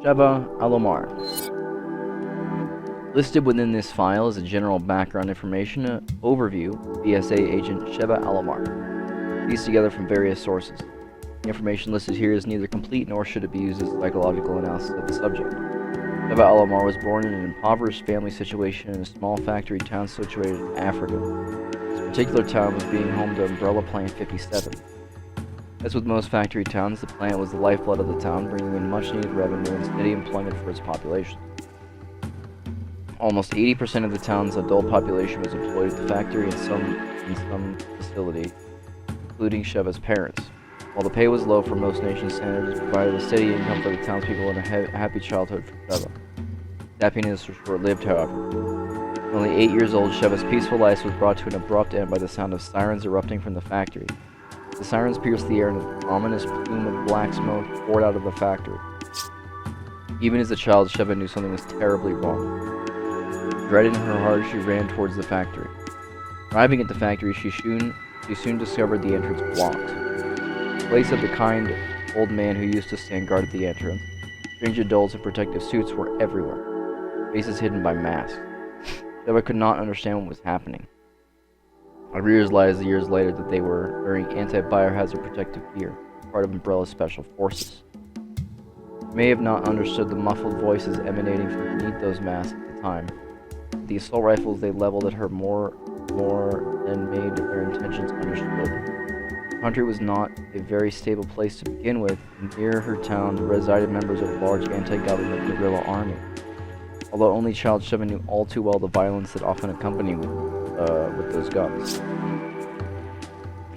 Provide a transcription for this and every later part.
Sheva Alomar. Listed within this file is a general background information overview of BSA agent Sheva Alomar, pieced together from various sources. The information listed here is neither complete nor should it be used as psychological analysis of the subject. Sheva Alomar was born in an impoverished family situation in a small factory town situated in Africa. This particular town was being home to Umbrella Plant 57. As with most factory towns, the plant was the lifeblood of the town, bringing in much-needed revenue and steady employment for its population. Almost 80% of the town's adult population was employed at the factory in some facility, including Sheva's parents. While the pay was low for most nation standards, it provided a steady income for the townspeople and a happy childhood for Sheva. His happiness was short-lived, however. At only 8 years old, Sheva's peaceful life was brought to an abrupt end by the sound of sirens erupting from the factory. The sirens pierced the air and an ominous plume of black smoke poured out of the factory. Even as a child, Sheva knew something was terribly wrong. Dread in her heart, she ran towards the factory. Arriving at the factory, she soon discovered the entrance blocked. In place of the kind old man who used to stand guard at the entrance, strange adults in protective suits were everywhere, faces hidden by masks. Sheva could not understand what was happening. I realized years later that they were wearing anti-biohazard protective gear, part of Umbrella's special forces. I may have not understood the muffled voices emanating from beneath those masks at the time. The assault rifles they leveled at her more than made their intentions understood. The country was not a very stable place to begin with, and near her town resided members of a large anti-government guerrilla army. Although only child Sheva knew all too well the violence that often accompanied with those guns.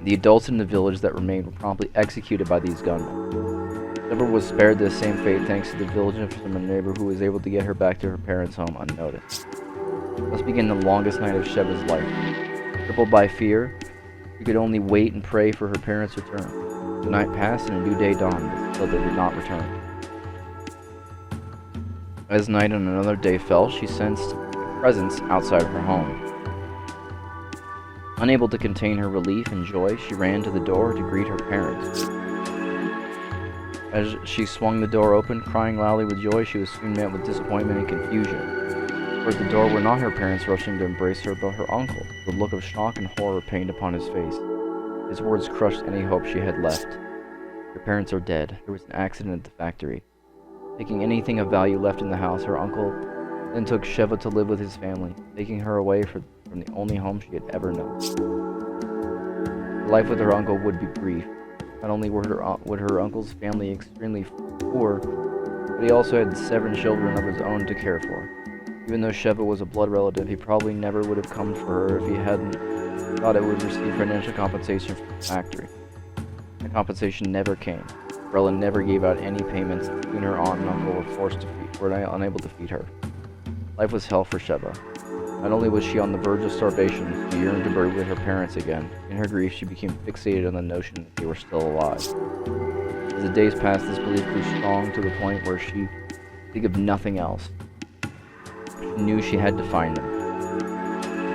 The adults in the village that remained were promptly executed by these gunmen. Sheva was spared the same fate thanks to the diligence from a neighbor who was able to get her back to her parents' home unnoticed. Thus began the longest night of Sheva's life. Crippled by fear, she could only wait and pray for her parents' return. The night passed and a new day dawned, but still they did not return. As night and another day fell, she sensed a presence outside her home. Unable to contain her relief and joy, she ran to the door to greet her parents. As she swung the door open, crying loudly with joy, she was soon met with disappointment and confusion. For at the door were not her parents rushing to embrace her, but her uncle, with a look of shock and horror painted upon his face. His words crushed any hope she had left. Your parents are dead. There was an accident at the factory. Taking anything of value left in the house, her uncle then took Sheva to live with his family, taking her away from the only home she had ever known. Her life with her uncle would be brief. Not only would her uncle's family extremely poor, but he also had 7 children of his own to care for. Even though Sheva was a blood relative, he probably never would have come for her if he hadn't thought it would receive financial compensation from the factory. The compensation never came. Umbrella never gave out any payments, and soon her aunt and uncle were unable to feed her. Life was hell for Sheva. Not only was she on the verge of starvation, she yearned to be with her parents again. In her grief, she became fixated on the notion that they were still alive. As the days passed, this belief grew strong to the point where she could think of nothing else. She knew she had to find them.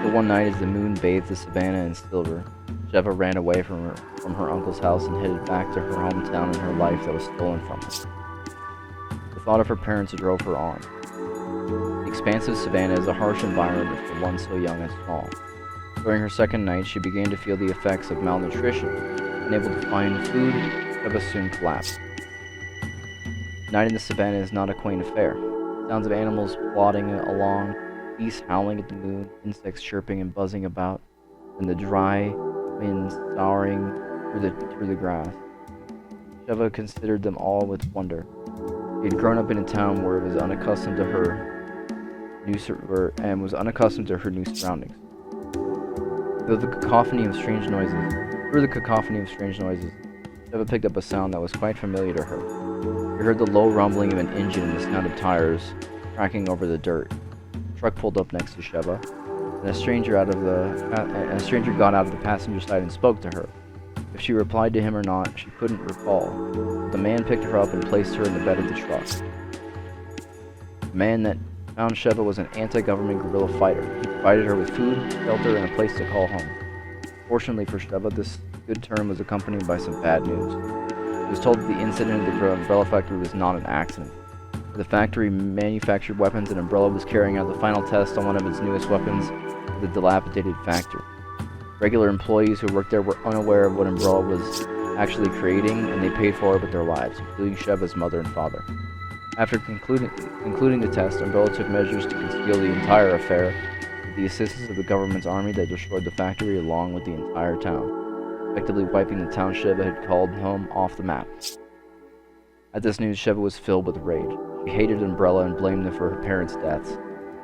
But one night, as the moon bathed the savannah in silver, Sheva ran away from her uncle's house and headed back to her hometown and her life that was stolen from her. The thought of her parents drove her on. The expansive savannah is a harsh environment for one so young and small. During her second night, she began to feel the effects of malnutrition. Unable to find food, Sheva soon collapsed. Night in the savannah is not a quaint affair. Sounds of animals plodding along, geese howling at the moon, insects chirping and buzzing about, and the dry wind soughing through the grass. Sheva considered them all with wonder. She had grown up in a town where it was unaccustomed to her new surroundings. Through the cacophony of strange noises, Sheva picked up a sound that was quite familiar to her. She heard the low rumbling of an engine and the sound of tires cracking over the dirt. A truck pulled up next to Sheva, and a stranger got out of the passenger side and spoke to her. If she replied to him or not, she couldn't recall. The man picked her up and placed her in the bed of the truck. The man that found Sheva was an anti-government guerrilla fighter. He provided her with food, shelter, and a place to call home. Fortunately for Sheva, this good turn was accompanied by some bad news. She was told that the incident at the umbrella factory was not an accident. The factory manufactured weapons, and Umbrella was carrying out the final test on one of its newest weapons at the dilapidated factory. Regular employees who worked there were unaware of what Umbrella was actually creating, and they paid for it with their lives, including Sheva's mother and father. After concluding the test, Umbrella took measures to conceal the entire affair with the assistance of the government's army that destroyed the factory along with the entire town, effectively wiping the town Sheva had called home off the map. At this news, Sheva was filled with rage. She hated Umbrella and blamed them for her parents' deaths.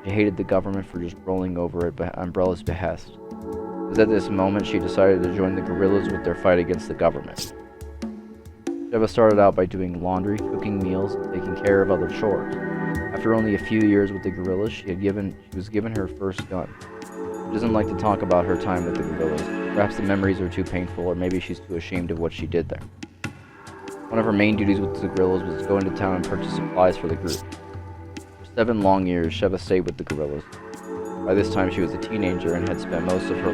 She hated the government for just rolling over at Umbrella's behest. It was at this moment she decided to join the guerrillas with their fight against the government. Sheva started out by doing laundry, cooking meals, and taking care of other chores. After only a few years with the guerrillas, she was given her first gun. She doesn't like to talk about her time with the guerrillas. Perhaps the memories are too painful, or maybe she's too ashamed of what she did there. One of her main duties with the guerrillas was to go into town and purchase supplies for the group. For 7 long years, Sheva stayed with the guerrillas. By this time, she was a teenager and had spent most of her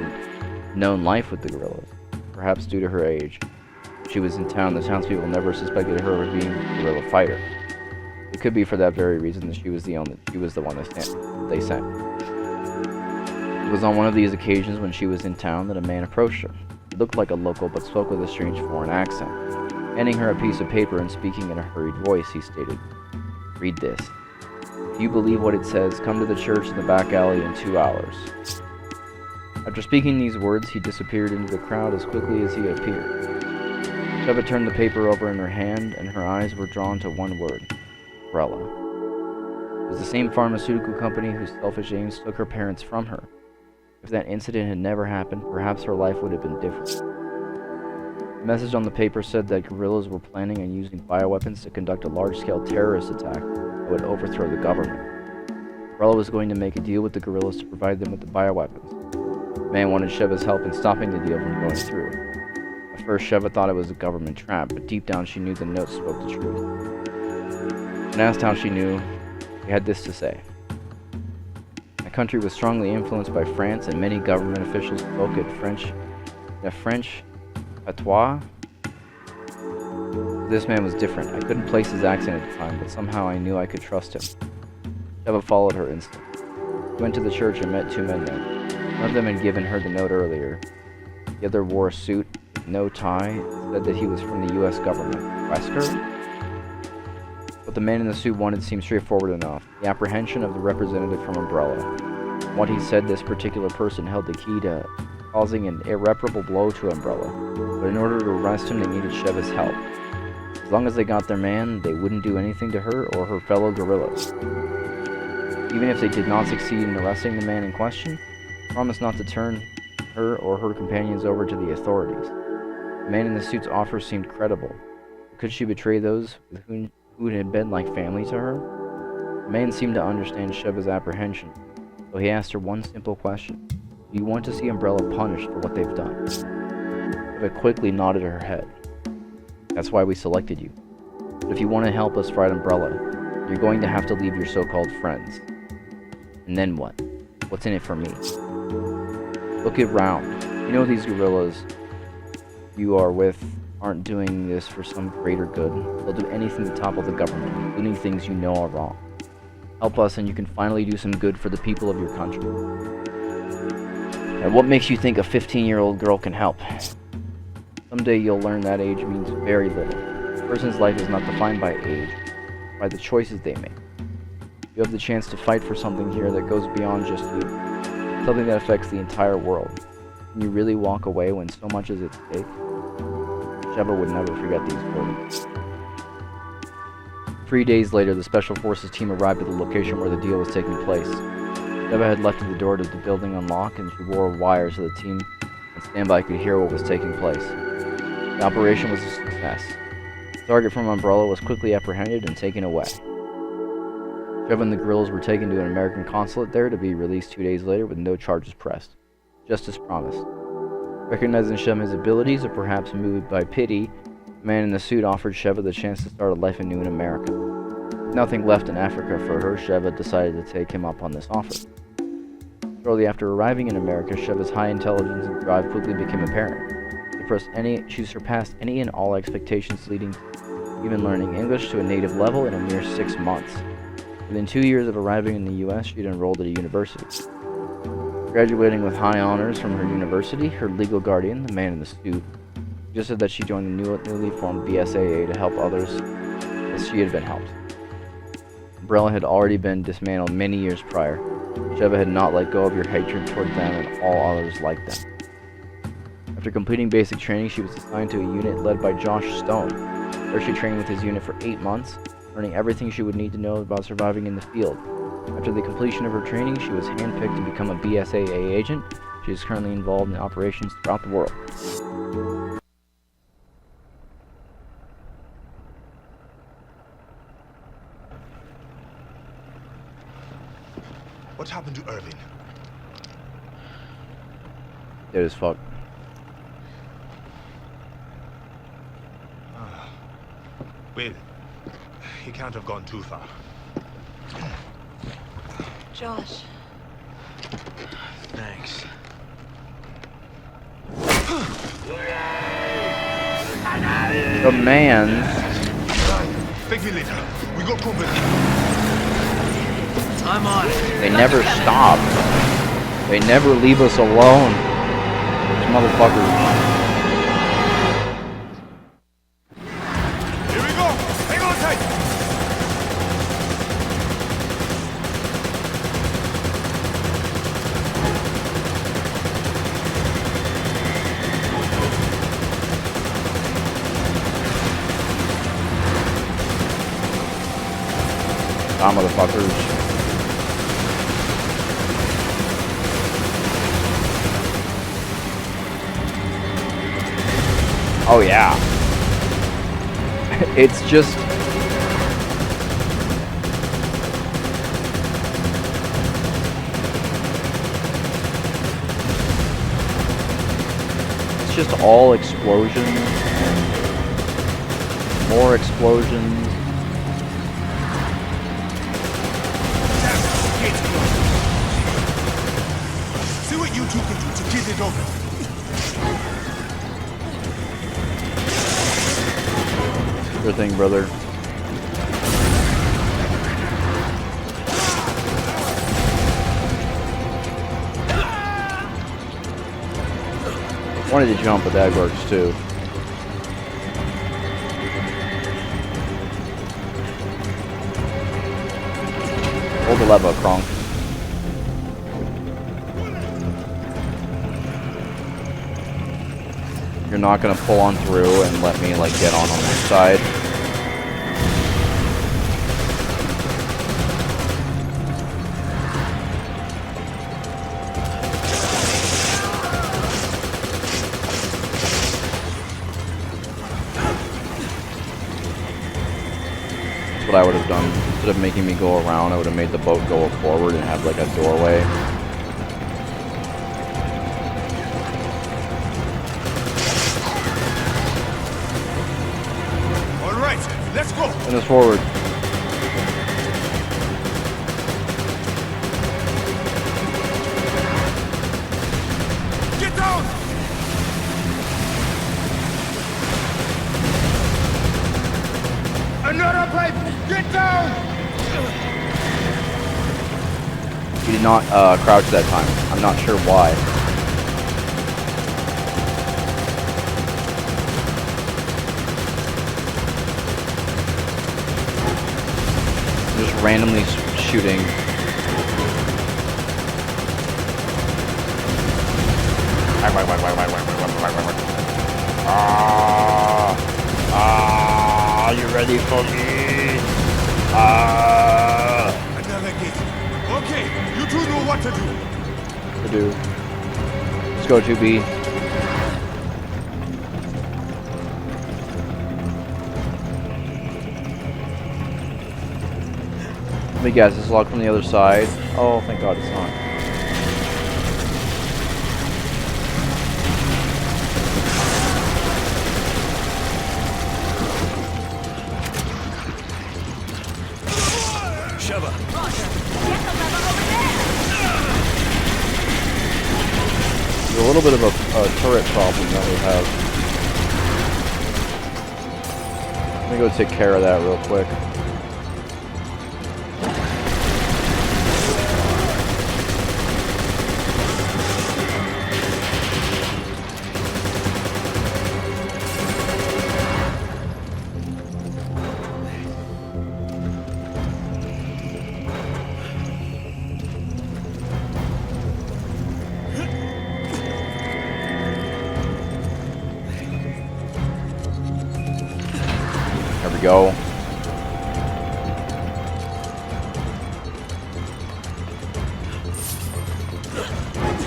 known life with the guerrillas, perhaps due to her age. When she was in town, the townspeople never suspected her of being a guerrilla fighter. It could be for that very reason that she was the one they sent. It was on one of these occasions when she was in town that a man approached her. He looked like a local but spoke with a strange foreign accent. Handing her a piece of paper and speaking in a hurried voice, he stated, "Read this. If you believe what it says, come to the church in the back alley in 2 hours." After speaking these words, he disappeared into the crowd as quickly as he had appeared. Sheva turned the paper over in her hand, and her eyes were drawn to one word: Umbrella. It was the same pharmaceutical company whose selfish aims took her parents from her. If that incident had never happened, perhaps her life would have been different. The message on the paper said that guerrillas were planning on using bioweapons to conduct a large-scale terrorist attack that would overthrow the government. Umbrella was going to make a deal with the guerrillas to provide them with the bioweapons. The man wanted Sheva's help in stopping the deal from going through. At first, Sheva thought it was a government trap, but deep down she knew the note spoke the truth. When asked how she knew, he had this to say: "My country was strongly influenced by France, and many government officials spoke at French patois. This man was different. I couldn't place his accent at the time, but somehow I knew I could trust him." Sheva followed her instinct. She went to the church and met 2 men there. One of them had given her the note earlier. The other wore a suit with no tie and said that he was from the U.S. government. Wesker? What the man in the suit wanted seemed straightforward enough: the apprehension of the representative from Umbrella. From what he said, this particular person held the key to causing an irreparable blow to Umbrella, but in order to arrest him, they needed Sheva's help. As long as they got their man, they wouldn't do anything to her or her fellow guerrillas. Even if they did not succeed in arresting the man in question, they promised not to turn her or her companions over to the authorities. The man in the suit's offer seemed credible. Could she betray those who had been like family to her? The man seemed to understand Sheva's apprehension, so he asked her one simple question: "Do you want to see Umbrella punished for what they've done?" Sheva quickly nodded her head. "That's why we selected you. But if you want to help us fight Umbrella, you're going to have to leave your so-called friends." "And then what? What's in it for me?" "Look around. You know these guerrillas you are with aren't doing this for some greater good. They'll do anything to topple the government, including things you know are wrong. Help us and you can finally do some good for the people of your country." "And what makes you think a 15-year-old girl can help?" "Someday you'll learn that age means very little. A person's life is not defined by age, but by the choices they make. You have the chance to fight for something here that goes beyond just you, something that affects the entire world. Can you really walk away when so much is at stake?" Sheva would never forget these words. 3 days later, the Special Forces team arrived at the location where the deal was taking place. Sheva had left the door to the building unlocked, and she wore a wire so the team on standby could hear what was taking place. The operation was a success. The target from Umbrella was quickly apprehended and taken away. Sheva and the guerrillas were taken to an American consulate there to be released 2 days later with no charges pressed, just as promised. Recognizing Sheva's abilities, or perhaps moved by pity, the man in the suit offered Sheva the chance to start a life anew in America. With nothing left in Africa for her, Sheva decided to take him up on this offer. Shortly after arriving in America, Sheva's high intelligence and drive quickly became apparent. She surpassed any and all expectations, leading to even learning English to a native level in a mere 6 months. Within 2 years of arriving in the U.S., she'd enrolled at a university. Graduating with high honors from her university, her legal guardian, the man in the suit, suggested that she join the newly formed BSAA to help others as she had been helped. Umbrella had already been dismantled many years prior. Sheva had not let go of your hatred toward them and all others like them. After completing basic training, she was assigned to a unit led by Josh Stone, where she trained with his unit for 8 months, learning everything she would need to know about surviving in the field. After the completion of her training, she was handpicked to become a BSAA agent. She is currently involved in operations throughout the world. What happened to Irving? Dead as fuck. Well, he can't have gone too far. Josh. Thanks. The man. Thank you later. We got company. I'm on it. They never stop. They never leave us alone. These motherfuckers. Here we go. Hang on tight. Ah, motherfuckers. Oh yeah. It's just all explosions and more explosions. See what you two can do to keep it open. Sure thing, brother. Wanted to jump, but that works too. Hold the lever, Kronk. You're not gonna pull on through and let me like get on that side. That's what I would have done. Instead of making me go around, I would have made the boat go forward and have like a doorway. Let's go! Send us forward. Get down! Another pipe! Get down! He did not crouch that time. I'm not sure why. Just randomly shooting. You ready for me? Another gate. Okay, you two know what to do. Let's go 2B. Let me guess, it's locked from the other side. Oh, thank God it's not. Sheva. Roger. Get the lever over there. There's a little bit of a turret problem that we have. Let me go take care of that real quick. There we go.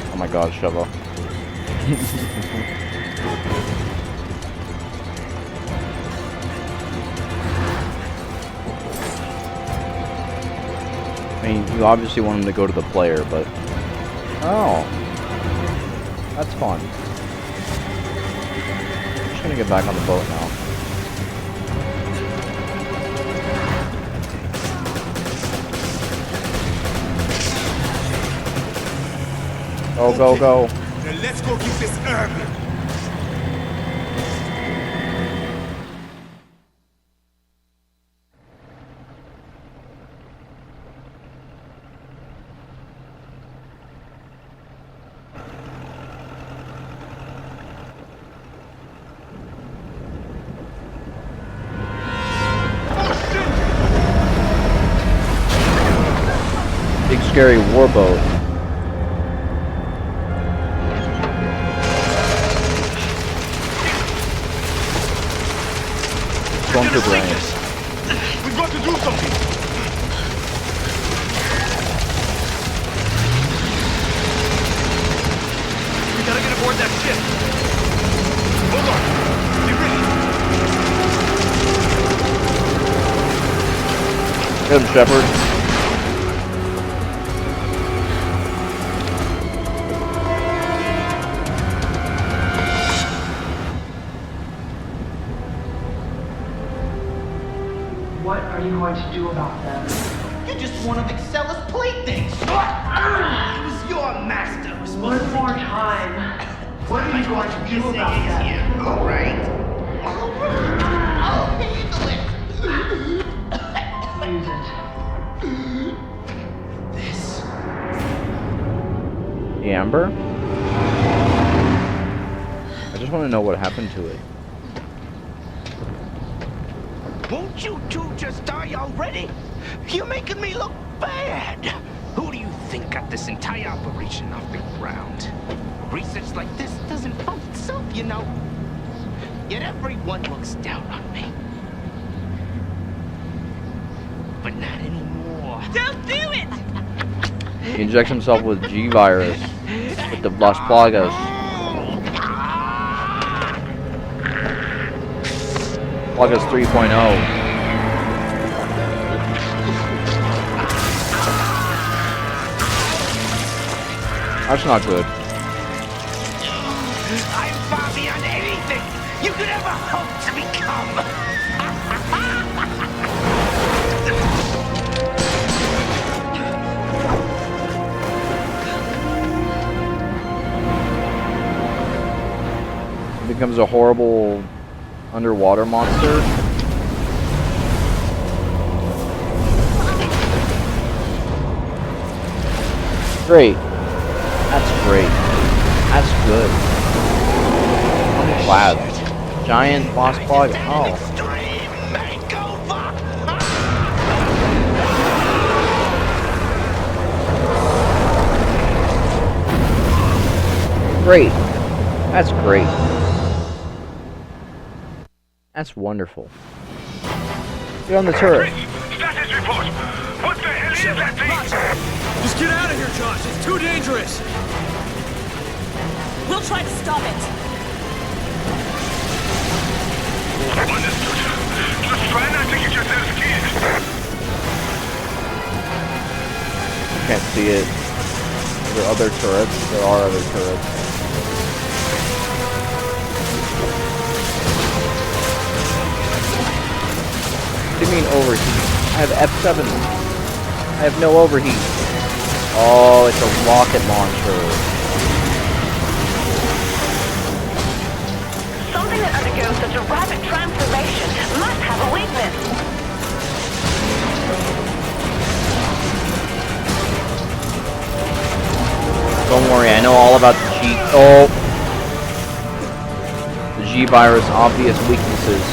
Oh my god, Sheva. I mean, you obviously want him to go to the player, but... Oh. That's fun. I'm just gonna get back on the boat now. Go, go, go. Then let's go get this Irving. Big scary warboat. Bunker brain. We've got to do something. We gotta get aboard that ship. Hold on. Be ready. Good, Shepard. What are you going to do about them? You're just one of Excella's playthings. It was your master who was supposed One to more take time. What are you going to do Say about it them? here. All right. I'll handle Use it. it. This. The Amber? I just want to know what happened to it. Won't you two just die already? You're making me look bad. Who do you think got this entire operation off the ground? Research like this doesn't fund itself, you know. Yet everyone looks down on me. But not anymore. Don't do it! He injects himself with G-Virus. With the Las Plagas. Plagas 3.0. That's not good. I'm far beyond anything you could ever hope to become. He becomes a horrible underwater monster. Great. That's great. That's good. Wow. Giant boss bug. Oh. Extreme makeover. Great. That's great. That's wonderful. Get on the turret. Status report. What the hell is that thing? Just get out of here, Josh. It's too dangerous. We'll try to stop it. Understood. Just try not to get yourselves killed. Can't see it. Are there other turrets? There are other turrets. What do you mean overheat? I have F7. I have no overheat. Oh, it's a rocket launcher. Something Anything that undergoes such a rapid transformation must have a weakness. Don't worry, I know all about the G. Oh! The G virus' obvious weaknesses.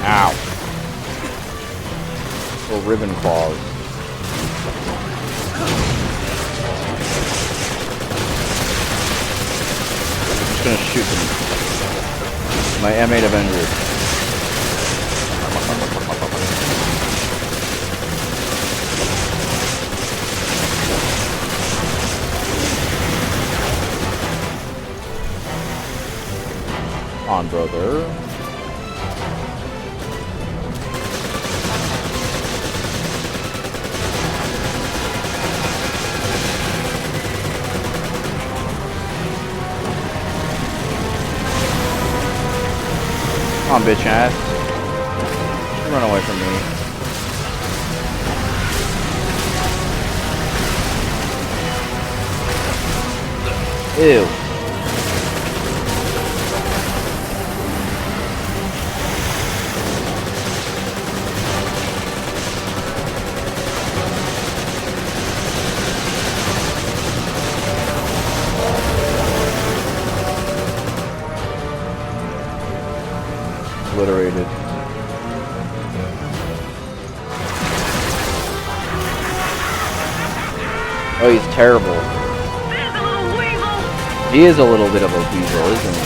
Ow. Little ribbon claws. I'm just gonna shoot them. My M8 Avenger. Come on, brother. Come on, bitch ass. Run away from me. Ew. Obliterated. Oh, he's terrible. There's a little weasel! He is a little bit of a weasel, isn't he?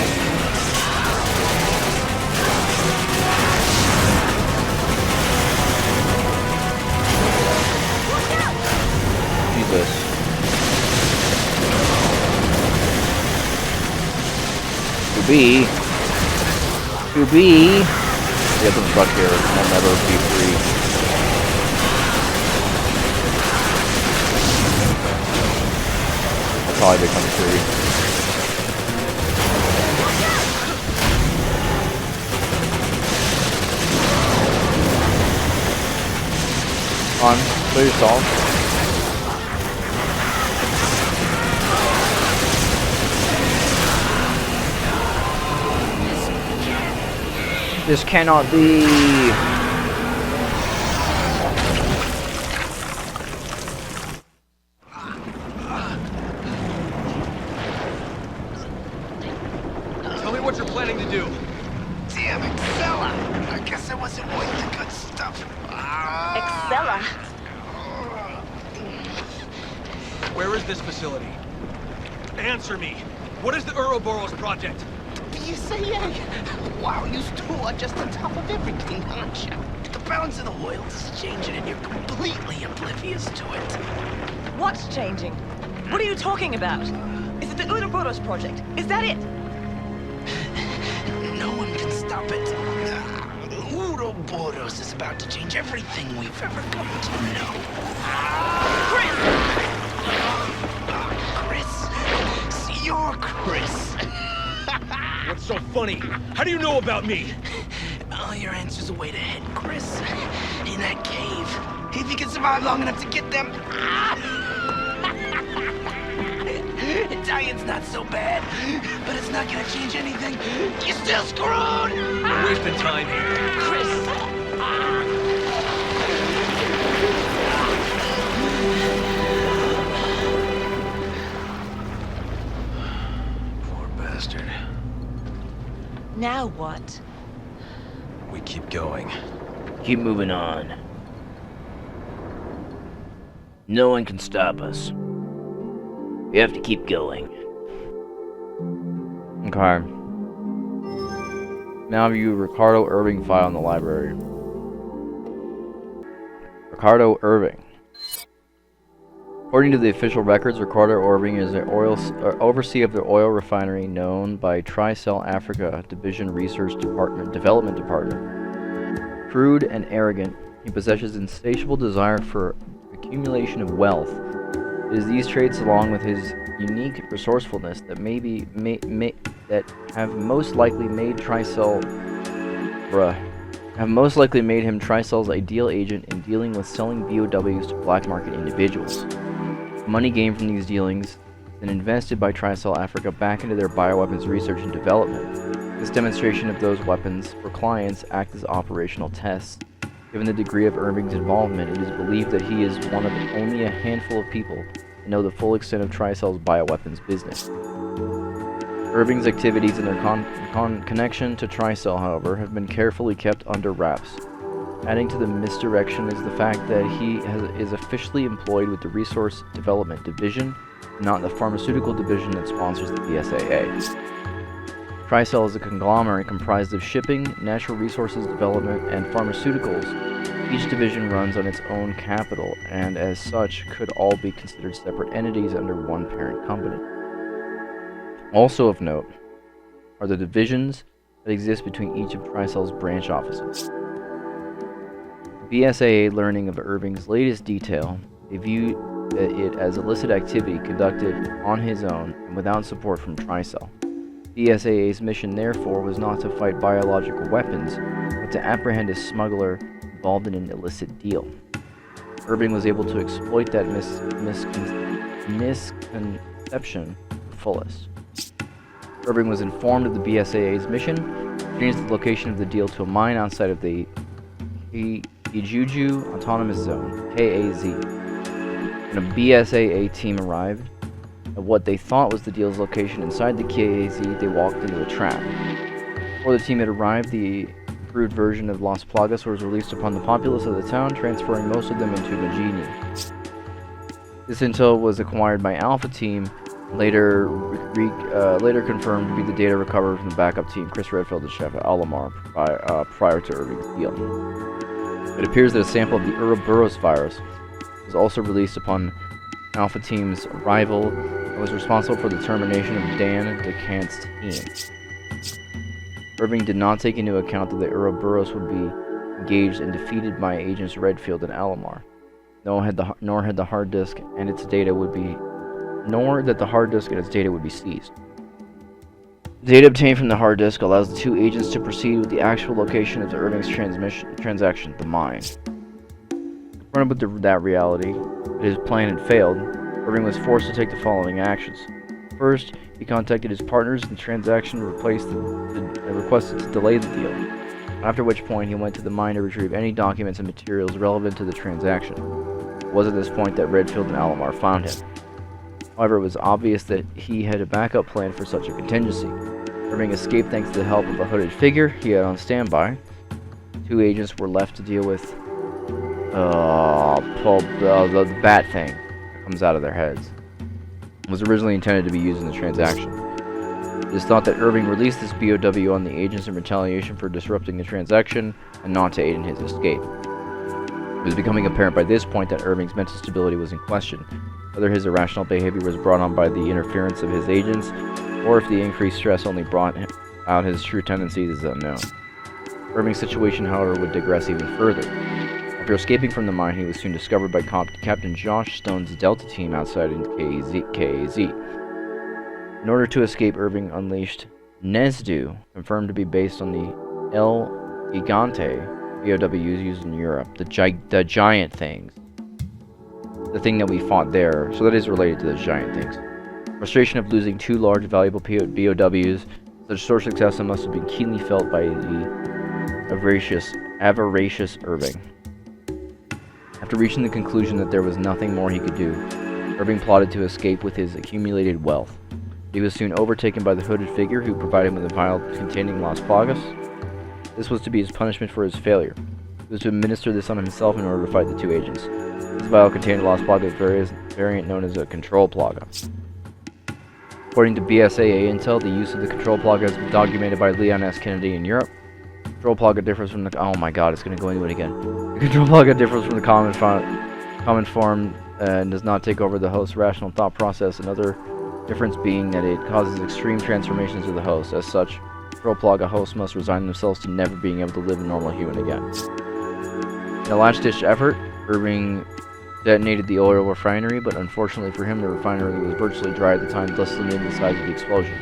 Jesus. To be. Get them stuck here. I'll never be free. I'll probably become free. Come on, clear yourself. This cannot be. Tell me what you're planning to do. Damn, Excella! I guess I wasn't worth the good stuff. Excella. Where is this facility? Answer me. What is the Ouroboros project? You say, yeah. Wow, you two are just on top of everything, aren't you? The balance of the oil's changing and you're completely oblivious to it. What's changing? What are you talking about? Is it the Ouroboros project? Is that it? No one can stop it. Ouroboros is about to change everything we've ever come to know. Chris! You're Chris. What's so funny? How do you know about me? Oh, your answer's a wait ahead, Chris. In that cave. If you can survive long enough to get them. Italian's not so bad, but it's not gonna change anything. You're still screwed! We're wasting time here. Chris! Poor bastard. Now what? We keep going. Keep moving on. No one can stop us. We have to keep going. Okay. Now view Ricardo Irving file in the library. Ricardo Irving. According to the official records, Ricardo Irving is an overseer of the oil refinery known by Tricell Africa Division Research Development Department. Crude and arrogant, he possesses insatiable desire for accumulation of wealth. It is these traits, along with his unique resourcefulness, that have most likely made him Tricell's ideal agent in dealing with selling BOWs to black market individuals. Money gained from these dealings then invested by Tricell Africa back into their bioweapons research and development. This demonstration of those weapons for clients act as operational tests. Given the degree of Irving's involvement, it is believed that he is one of only a handful of people to know the full extent of Tricell's bioweapons business. Irving's activities and their connection to Tricell, however, have been carefully kept under wraps. Adding to the misdirection is the fact that he is officially employed with the Resource Development Division, not the pharmaceutical division that sponsors the BSAA. Tricell is a conglomerate comprised of shipping, natural resources development, and pharmaceuticals. Each division runs on its own capital, and as such could all be considered separate entities under one parent company. Also of note are the divisions that exist between each of Tricell's branch offices. BSAA, learning of Irving's latest detail, they view it as illicit activity conducted on his own and without support from Tricell. BSAA's mission, therefore, was not to fight biological weapons, but to apprehend a smuggler involved in an illicit deal. Irving was able to exploit that misconception to the fullest. Irving was informed of the BSAA's mission, changed the location of the deal to a mine outside of the Ijuju Autonomous Zone, KAZ. When a BSAA team arrived at what they thought was the deal's location inside the KAZ, they walked into a trap. Before the team had arrived, the improved version of Las Plagas was released upon the populace of the town, transferring most of them into Magini. This intel was acquired by Alpha Team, later confirmed to be the data recovered from the backup team, Chris Redfield and Chef Alamar, prior to Irving's deal. It appears that a sample of the Ouroboros virus was also released upon Alpha Team's arrival and was responsible for the termination of Dan DeCant's team. Irving did not take into account that the Ouroboros would be engaged and defeated by agents Redfield and Alamar, nor that the hard disk and its data would be seized. The data obtained from the hard disk allows the two agents to proceed with the actual location of the Irving's transaction, the mine. Confronted with that reality, that his plan had failed, Irving was forced to take the following actions. First, he contacted his partners in the transaction and requested to delay the deal, after which point he went to the mine to retrieve any documents and materials relevant to the transaction. It was at this point that Redfield and Alamar found him. However, it was obvious that he had a backup plan for such a contingency. Irving escaped thanks to the help of a hooded figure he had on standby. Two agents were left to deal with the bat thing that comes out of their heads. It was originally intended to be used in the transaction. It is thought that Irving released this BOW on the agents in retaliation for disrupting the transaction and not to aid in his escape. It was becoming apparent by this point that Irving's mental stability was in question. Whether his irrational behavior was brought on by the interference of his agents, or if the increased stress only brought out his true tendencies is unknown. Irving's situation, however, would digress even further. After escaping from the mine, he was soon discovered by Captain Josh Stone's Delta team outside in KAZ. In order to escape, Irving unleashed Nezdu, confirmed to be based on the El Gigante BOWs used in Europe, the giant things. The thing that we fought there, so that is related to those giant things. Frustration of losing two large, valuable BOWs, such sort of success must have been keenly felt by the avaricious Irving. After reaching the conclusion that there was nothing more he could do, Irving plotted to escape with his accumulated wealth. He was soon overtaken by the hooded figure who provided him with a vial containing Las Plagas. This was to be his punishment for his failure. He was to administer this on himself in order to fight the two agents. This vial contained a Las Plagas variant known as a control plaga. According to BSAA intel, the use of the control plaga has been documented by Leon S. Kennedy in Europe. Control plaga differs from the... Oh my god, it's going to go into it again. The control plaga differs from the common form and does not take over the host's rational thought process. Another difference being that it causes extreme transformations of the host. As such, control plaga hosts must resign themselves to never being able to live a normal human again. In a last-ditch effort, Irving detonated the oil refinery, but unfortunately for him, the refinery was virtually dry at the time, thus limiting the size of the explosion.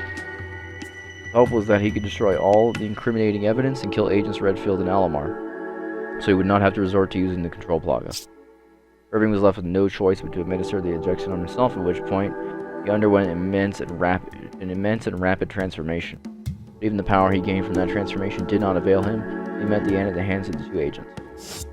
His hope was that he could destroy all the incriminating evidence and kill Agents Redfield and Alomar, so he would not have to resort to using the control plaga. Irving was left with no choice but to administer the injection on himself, at which point he underwent an immense and rapid transformation. But even the power he gained from that transformation did not avail him. He met the end at the hands of the two agents.